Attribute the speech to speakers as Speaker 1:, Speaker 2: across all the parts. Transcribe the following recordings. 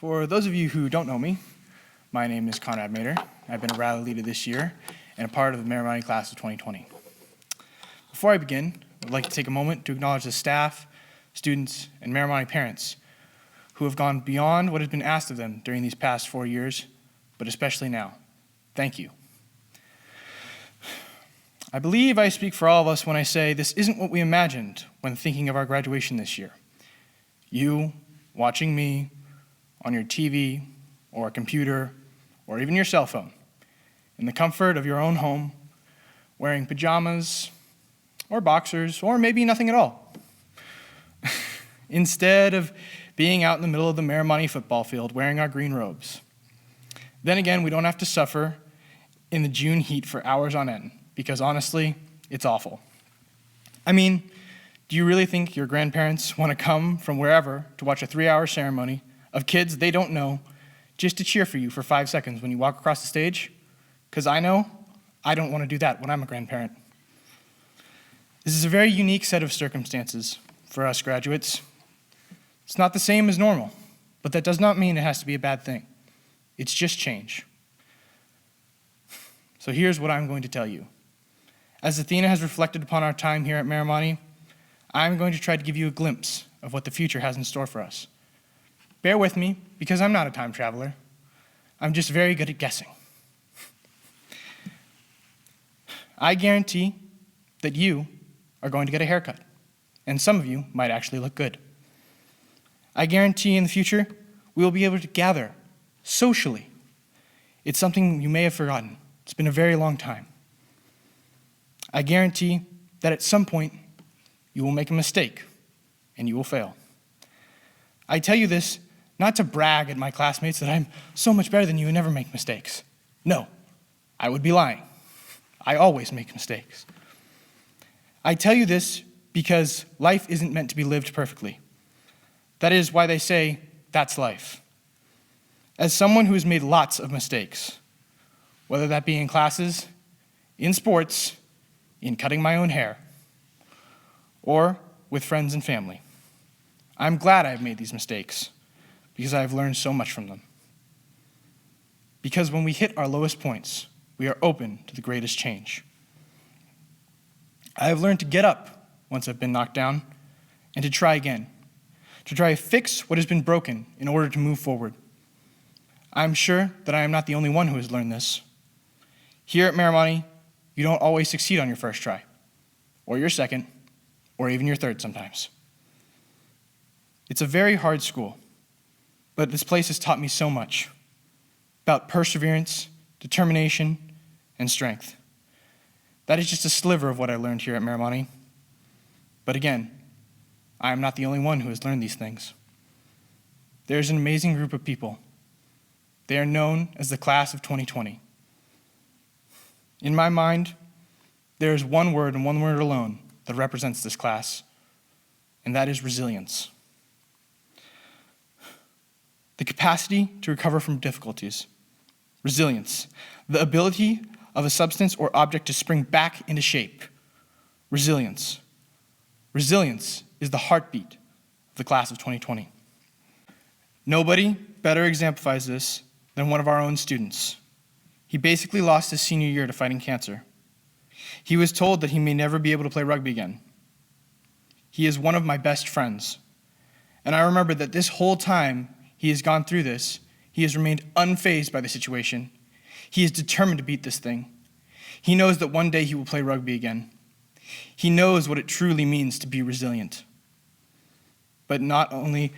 Speaker 1: For those of you who don't know me, my name is Konrad. I've been a rally leader this year and a part of the Miramonte class of 2020. Before I begin, I'd like to take a moment to acknowledge the staff, students, and Miramonte parents who have gone beyond what has been asked of them during these past 4 years, but especially now. Thank you. I believe I speak for all of us when I say this isn't what we imagined when thinking of our graduation this year. You, watching me, on your TV, or a computer, or even your cell phone, in the comfort of your own home, wearing pajamas, or boxers, or maybe nothing at all. Instead of being out in the middle of the Miramonte football field wearing our green robes. Then again, we don't have to suffer in the June heat for hours on end, because honestly, it's awful. I mean, do you really think your grandparents want to come from wherever to watch a 3-hour ceremony of kids they don't know just to cheer for you for 5 seconds when you walk across the stage? Because I know I don't want to do that when I'm a grandparent. This is a very unique set of circumstances for us graduates. It's not the same as normal, but that does not mean it has to be a bad thing. It's just change. So here's what I'm going to tell you. As Athena has reflected upon our time here at Miramonte, I'm going to try to give you a glimpse of what the future has in store for us. Bear with me, because I'm not a time traveler. I'm just very good at guessing. I guarantee that you are going to get a haircut, and some of you might actually look good. I guarantee in the future, we will be able to gather socially. It's something you may have forgotten. It's been a very long time. I guarantee that at some point, you will make a mistake, and you will fail. I tell you this not to brag at my classmates that I'm so much better than you and never make mistakes. No, I would be lying. I always make mistakes. I tell you this because life isn't meant to be lived perfectly. That is why they say, that's life. As someone who has made lots of mistakes, whether that be in classes, in sports, in cutting my own hair, or with friends and family, I'm glad I've made these mistakes because I've learned so much from them. Because when we hit our lowest points, we are open to the greatest change. I have learned to get up once I've been knocked down and to try again, to try to fix what has been broken in order to move forward. I'm sure that I am not the only one who has learned this. Here at Miramonte, you don't always succeed on your first try, or your second, or even your third sometimes. It's a very hard school, but this place has taught me so much about perseverance, determination, and strength. That is just a sliver of what I learned here at Miramonte. But again, I am not the only one who has learned these things. There's an amazing group of people. They are known as the class of 2020. In my mind, there is one word and one word alone that represents this class, and that is resilience. The capacity to recover from difficulties. Resilience. The ability of a substance or object to spring back into shape. Resilience. Resilience is the heartbeat of the class of 2020. Nobody better exemplifies this than one of our own students. He basically lost his senior year to fighting cancer. He was told that he may never be able to play rugby again. He is one of my best friends. And I remember that this whole time he has gone through this, he has remained unfazed by the situation. He is determined to beat this thing. He knows that one day he will play rugby again. He knows what it truly means to be resilient. But not only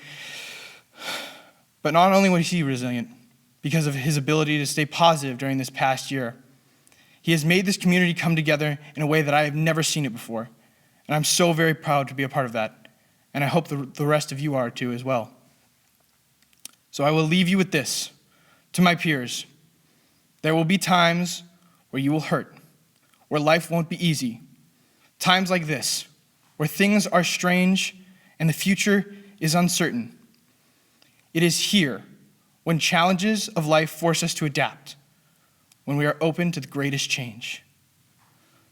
Speaker 1: was he resilient, because of his ability to stay positive during this past year, he has made this community come together in a way that I have never seen it before. And I'm so very proud to be a part of that. And I hope the rest of you are too as well. So I will leave you with this. To my peers, there will be times where you will hurt, where life won't be easy. Times like this, where things are strange and the future is uncertain. It is here, when challenges of life force us to adapt, when we are open to the greatest change.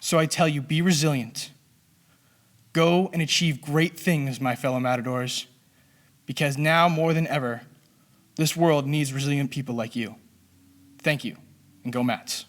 Speaker 1: So I tell you, be resilient. Go and achieve great things, my fellow matadors, because now more than ever, This world needs resilient people like you. Thank you, and go Mats.